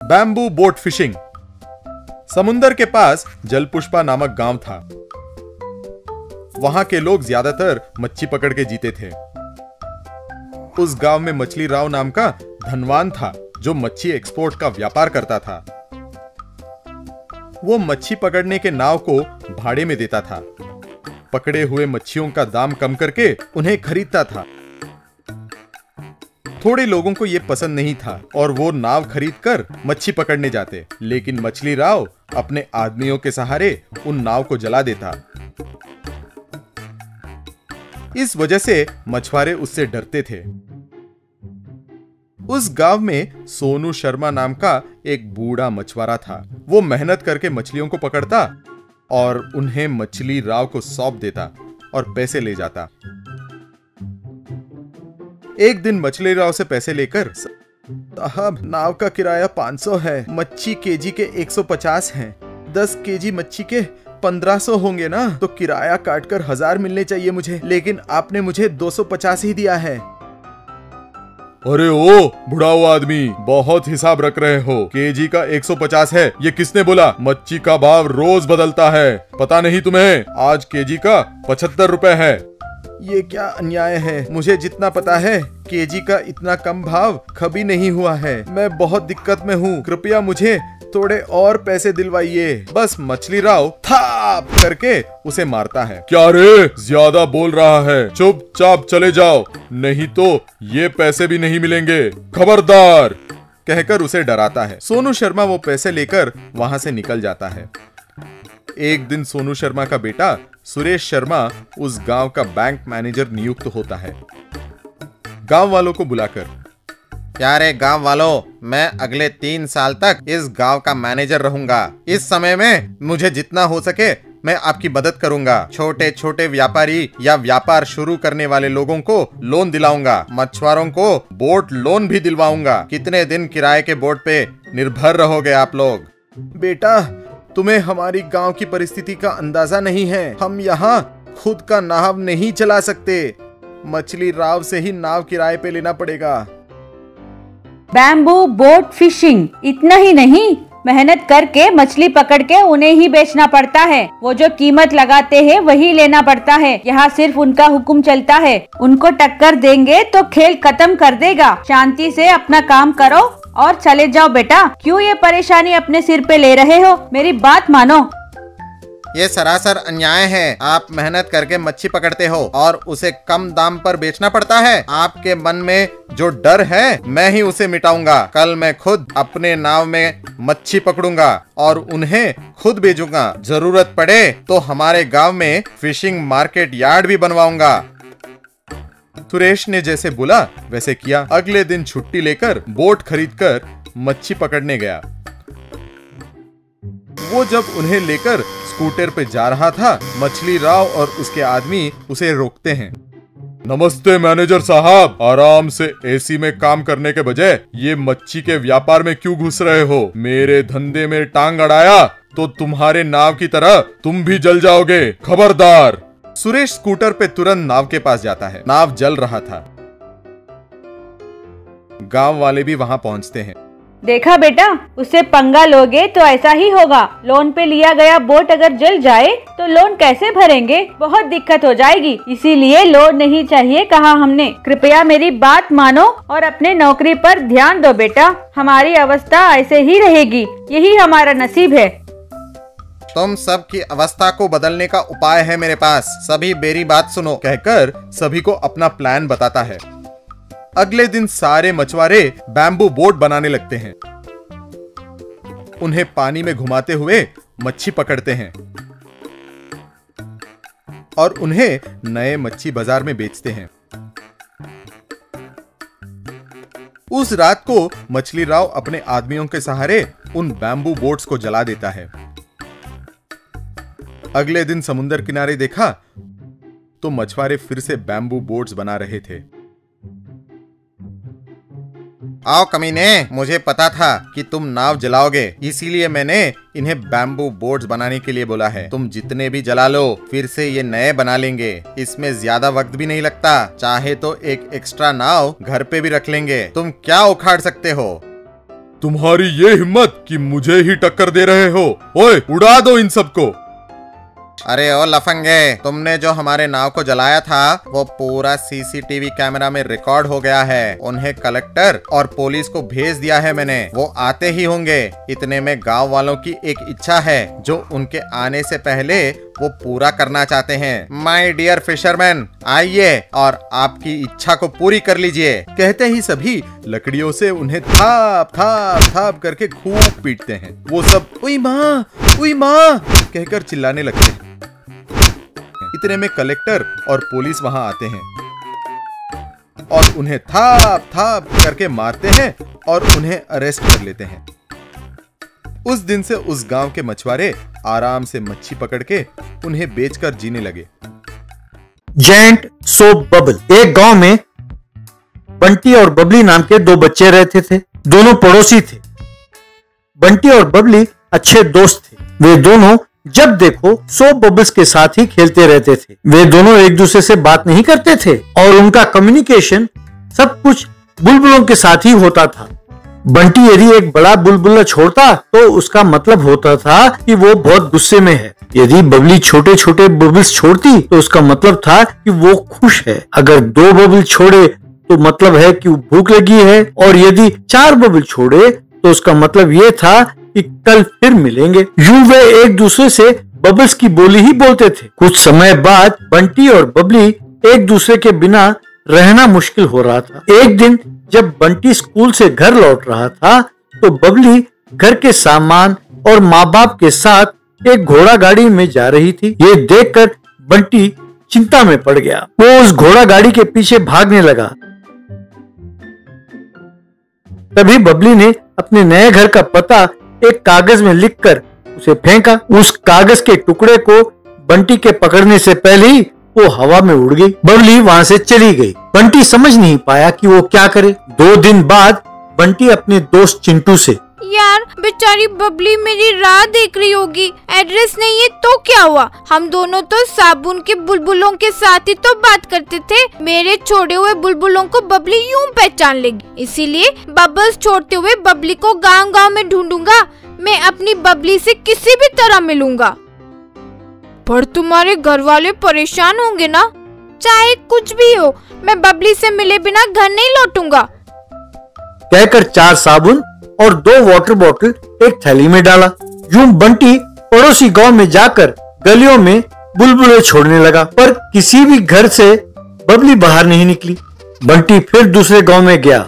Bamboo boat fishing. समुंदर के पास जलपुष्पा नामक गांव था। वहां के लोग ज्यादातर मच्छी पकड़ के जीते थे। उस गांव में मछली राव नाम का धनवान था जो मच्छी एक्सपोर्ट का व्यापार करता था। वो मच्छी पकड़ने के नाव को भाड़े में देता था। पकड़े हुए मच्छियों का दाम कम करके उन्हें खरीदता था। थोड़े लोगों को यह पसंद नहीं था और वो नाव खरीदकर मच्छी पकड़ने जाते, लेकिन मछली राव अपने आदमियों के सहारे उन नाव को जला देता। इस वजह से मछुआरे उससे डरते थे। उस गांव में सोनू शर्मा नाम का एक बूढ़ा मछुआरा था। वो मेहनत करके मछलियों को पकड़ता और उन्हें मछली राव को सौंप देता और पैसे ले जाता। एक दिन मछली राव से पैसे लेकर, साहब नाव का किराया 500 है, मच्छी केजी के 150 हैं, 10 केजी मच्छी के 1500 होंगे ना, तो किराया काटकर 1000 मिलने चाहिए मुझे, लेकिन आपने मुझे 250 ही दिया है। अरे ओ बुढ़ा हुआ आदमी, बहुत हिसाब रख रहे हो। केजी का 150 है, ये किसने बोला? मच्छी का भाव रोज बदलता है, पता नहीं तुम्हें? आज केजी का 75 रुपए है। ये क्या अन्याय है? मुझे जितना पता है केजी का इतना कम भाव कभी नहीं हुआ है। मैं बहुत दिक्कत में हूँ, कृपया मुझे थोड़े और पैसे दिलवाइए। बस मछली राव थाप करके उसे मारता है। क्या रे, ज्यादा बोल रहा है, चुपचाप चले जाओ, नहीं तो ये पैसे भी नहीं मिलेंगे, खबरदार, कहकर उसे डराता है। सोनू शर्मा वो पैसे लेकर वहां से निकल जाता है। एक दिन सोनू शर्मा का बेटा सुरेश शर्मा उस गांव का बैंक मैनेजर नियुक्त होता है। गांव वालों को बुलाकर, क्या रे गांव वालों, मैं अगले 3 साल तक इस गांव का मैनेजर रहूंगा। इस समय में मुझे जितना हो सके मैं आपकी मदद करूंगा। छोटे छोटे व्यापारी या व्यापार शुरू करने वाले लोगों को लोन दिलाऊंगा। मछुआरों को बोट लोन भी दिलवाऊंगा। कितने दिन किराए के बोट पे निर्भर रहोगे आप लोग? बेटा, तुम्हें हमारी गांव की परिस्थिति का अंदाजा नहीं है। हम यहाँ खुद का नाव नहीं चला सकते, मछली राव से ही नाव किराए पे लेना पड़ेगा। Bamboo boat fishing. इतना ही नहीं, मेहनत करके मछली पकड़ के उन्हें ही बेचना पड़ता है। वो जो कीमत लगाते हैं वही लेना पड़ता है। यहाँ सिर्फ उनका हुक्म चलता है। उनको टक्कर देंगे तो खेल खत्म कर देगा। शांति से अपना काम करो और चले जाओ बेटा। क्यों ये परेशानी अपने सिर पे ले रहे हो? मेरी बात मानो। ये सरासर अन्याय है। आप मेहनत करके मच्छी पकड़ते हो और उसे कम दाम पर बेचना पड़ता है। आपके मन में जो डर है मैं ही उसे मिटाऊंगा। कल मैं खुद अपने नाव में मच्छी पकड़ूंगा और उन्हें खुद बेचूंगा। जरूरत पड़े तो हमारे गांव में फिशिंग मार्केट यार्ड भी बनवाऊंगा। सुरेश ने जैसे बोला वैसे किया। अगले दिन छुट्टी लेकर बोट खरीदकर मच्छी पकड़ने गया। वो जब उन्हें लेकर स्कूटर पे जा रहा था, मछली राव और उसके आदमी उसे रोकते हैं। नमस्ते मैनेजर साहब, आराम से एसी में काम करने के बजाय ये मच्छी के व्यापार में क्यों घुस रहे हो? मेरे धंधे में टांग अड़ाया तो तुम्हारे नाव की तरह तुम भी जल जाओगे, खबरदार। सुरेश स्कूटर पे तुरंत नाव के पास जाता है। नाव जल रहा था। गांव वाले भी वहां पहुंचते हैं। देखा बेटा, उससे पंगा लोगे तो ऐसा ही होगा। लोन पे लिया गया बोट अगर जल जाए तो लोन कैसे भरेंगे? बहुत दिक्कत हो जाएगी। इसीलिए लोन नहीं चाहिए कहा हमने। कृपया मेरी बात मानो और अपने नौकरी पर ध्यान दो बेटा। हमारी अवस्था ऐसे ही रहेगी, यही हमारा नसीब है। तुम सब की अवस्था को बदलने का उपाय है मेरे पास। सभी मेरी बात सुनो, कहकर सभी को अपना प्लान बताता है। अगले दिन सारे मछुआरे बैम्बू बोट बनाने लगते हैं। उन्हें पानी में घुमाते हुए मच्छी पकड़ते हैं और उन्हें नए मच्छी बाजार में बेचते हैं। उस रात को मछली राव अपने आदमियों के सहारे उन बैम्बू बोट्स को जला देता है। अगले दिन समुद्र किनारे देखा तो मछुआरे फिर से बैम्बू बोट्स बना रहे थे। आओ कमीने, मुझे पता था कि तुम नाव जलाओगे, इसीलिए मैंने इन्हें बैम्बू बोट्स बनाने के लिए बोला है। तुम जितने भी जला लो, फिर से ये नए बना लेंगे। इसमें ज्यादा वक्त भी नहीं लगता। चाहे तो एक एक्स्ट्रा नाव घर पे भी रख लेंगे। तुम क्या उखाड़ सकते हो? तुम्हारी ये हिम्मत कि मुझे ही टक्कर दे रहे हो। ओए, उड़ा दो इन सबको। अरे ओ लफंगे, तुमने जो हमारे नाव को जलाया था वो पूरा सीसीटीवी कैमरा में रिकॉर्ड हो गया है। उन्हें कलेक्टर और पुलिस को भेज दिया है मैंने, वो आते ही होंगे। इतने में गांव वालों की एक इच्छा है जो उनके आने से पहले वो पूरा करना चाहते हैं। माय डियर फिशरमैन, आइए और आपकी इच्छा को पूरी कर लीजिए। कहते ही सभी लकड़ियों से उन्हें थाप थाप थाप करके खूब पीटते हैं। वो सब उई माँ कहकर चिल्लाने लगते हैं। इतने में कलेक्टर और पुलिस वहां आते हैं और उन्हें थाप थाप करके मारते हैं और उन्हें अरेस्ट कर लेते हैं। उस दिन से उस गांव के मछुआरे आराम से मच्छी पकड़ के उन्हें बेचकर जीने लगे। जेंट सोप बबल। एक गांव में बंटी और बबली नाम के दो बच्चे रहते थे। दोनों पड़ोसी थे। बंटी और बबली अच्छे दोस्त थे। वे दोनों जब देखो सोप बबल्स के साथ ही खेलते रहते थे। वे दोनों एक दूसरे से बात नहीं करते थे और उनका कम्युनिकेशन सब कुछ बुलबुलों के साथ ही होता था। बंटी यदि एक बड़ा बुलबुला छोड़ता तो उसका मतलब होता था कि वो बहुत गुस्से में है। यदि बबली छोटे छोटे बबल्स छोड़ती तो उसका मतलब था कि वो खुश है। अगर 2 बबल छोड़े तो मतलब है कि वो भूख लगी है, और यदि 4 बबल छोड़े तो उसका मतलब ये था कि कल फिर मिलेंगे। यूं वे एक दूसरे से बबल्स की बोली ही बोलते थे। कुछ समय बाद बंटी और बबली एक दूसरे के बिना रहना मुश्किल हो रहा था। एक दिन जब बंटी स्कूल से घर लौट रहा था तो बबली घर के सामान और माँ बाप के साथ एक घोड़ा गाड़ी में जा रही थी। ये देखकर बंटी चिंता में पड़ गया। वो उस घोड़ा गाड़ी के पीछे भागने लगा। तभी बबली ने अपने नए घर का पता एक कागज में लिखकर उसे फेंका। उस कागज के टुकड़े को बंटी के पकड़ने से पहले ही वो हवा में उड़ गई। बबली वहां से चली गई। बंटी समझ नहीं पाया कि वो क्या करे। 2 दिन बाद बंटी अपने दोस्त चिंटू से, यार बेचारी बबली मेरी राह देख रही होगी, एड्रेस नहीं है तो क्या हुआ, हम दोनों तो साबुन के बुलबुलों के साथ ही तो बात करते थे। मेरे छोड़े हुए बुलबुलों को बबली यूं पहचान लेगी, इसीलिए बबल्स छोड़ते हुए बबली को गांव गांव में ढूंढूंगा। मैं अपनी बबली से किसी भी तरह मिलूंगा। पर तुम्हारे घर वाले परेशान होंगे ना। चाहे कुछ भी हो, मैं बबली से मिले बिना घर नहीं लौटूंगा। कहकर 4 साबुन और 2 वाटर बोतल एक थैली में डाला। यूं बंटी पड़ोसी गांव में जाकर गलियों में बुलबुले छोड़ने लगा, पर किसी भी घर से बबली बाहर नहीं निकली। बंटी फिर दूसरे गांव में गया।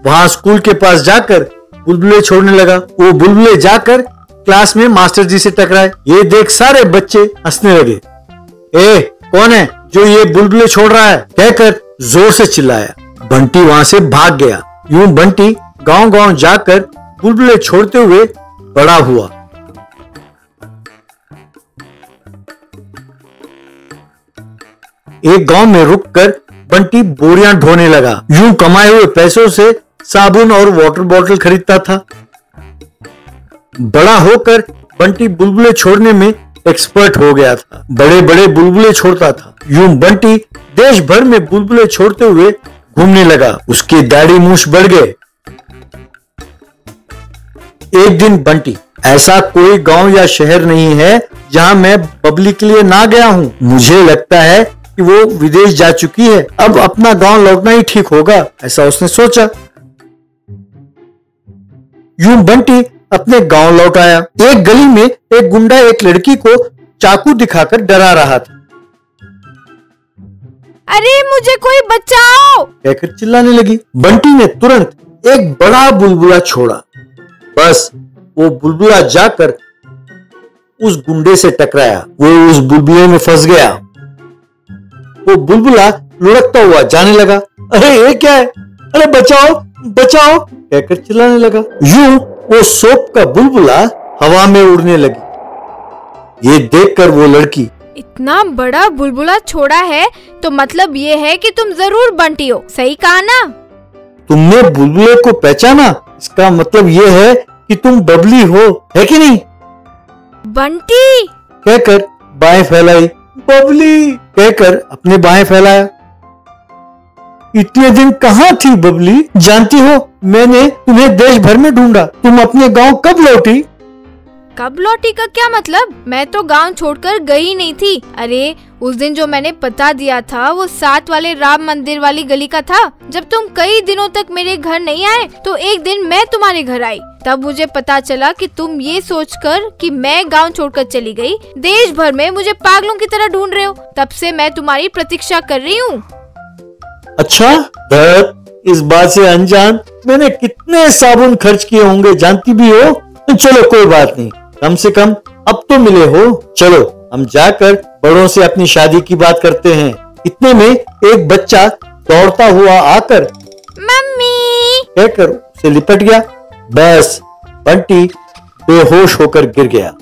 वहां स्कूल के पास जाकर बुलबुले छोड़ने लगा। वो बुलबुले जाकर क्लास में मास्टर जी से टकराए। ये देख सारे बच्चे हंसने लगे। ए, कौन है जो ये बुलबुले छोड़ रहा है? कहकर जोर से चिल्लाया। बंटी वहां से भाग गया। यूं बंटी गांव गांव जाकर बुलबुले छोड़ते हुए बड़ा हुआ। एक गांव में रुककर बंटी बोरियां ढोने लगा। यूं कमाए हुए पैसों से साबुन और वाटर बॉटल खरीदता था। बड़ा होकर बंटी बुलबुले छोड़ने में एक्सपर्ट हो गया था। बड़े बड़े बुलबुले छोड़ता था। यूं बंटी देश भर में बुलबुले छोड़ते हुए घूमने लगा। उसके दाढ़ी मूछ बढ़ गए। एक दिन बंटी, ऐसा कोई गांव या शहर नहीं है जहां मैं बबली के लिए ना गया हूं। मुझे लगता है कि वो विदेश जा चुकी है। अब अपना गांव लौटना ही ठीक होगा, ऐसा उसने सोचा। यूं बंटी अपने गांव लौट आया। एक गली में एक गुंडा एक लड़की को चाकू दिखाकर डरा रहा था। अरे मुझे कोई बचाओ, कहकर चिल्लाने लगी। बंटी ने तुरंत एक बड़ा बुलबुला छोड़ा। बस वो बुलबुला जाकर उस गुंडे से टकराया। वो उस बुलबुले में फंस गया। वो बुलबुला लुढ़कता हुआ जाने लगा। अरे ये क्या है? अरे बचाओ बचाओ, कहकर चिल्लाने लगा। यूं वो सोप का बुलबुला हवा में उड़ने लगी। ये देखकर वो लड़की, इतना बड़ा बुलबुला छोड़ा है तो मतलब ये है कि तुम जरूर बंटी हो, सही कहा ना? तुमने बुलबुले को पहचाना, इसका मतलब ये है कि तुम बबली हो, है कि नहीं? बंटी कहकर बाहें फैलाई। बबली कहकर अपने बाहें फैलाया। इतने दिन कहाँ थी बबली? जानती हो मैंने तुम्हें देश भर में ढूंढा, तुम अपने गांव कब लौटी? कब लौटी का क्या मतलब? मैं तो गांव छोड़कर गई नहीं थी। अरे उस दिन जो मैंने पता दिया था वो 7 वाले राम मंदिर वाली गली का था। जब तुम कई दिनों तक मेरे घर नहीं आए तो एक दिन मैं तुम्हारे घर आई। तब मुझे पता चला कि तुम ये सोचकर कि मैं गांव छोड़कर चली गई, देश भर में मुझे पागलों की तरह ढूंढ रहे हो। तब से मैं तुम्हारी प्रतीक्षा कर रही हूँ। अच्छा, इस बात से अनजान मैंने कितने साबुन खर्च किए होंगे जानती भी हो। चलो कोई बात नहीं, कम से कम अब तो मिले हो। चलो हम जाकर बड़ों से अपनी शादी की बात करते हैं। इतने में एक बच्चा दौड़ता हुआ आकर मम्मी कहकर उसे लिपट गया। बस बंटी बेहोश होकर गिर गया।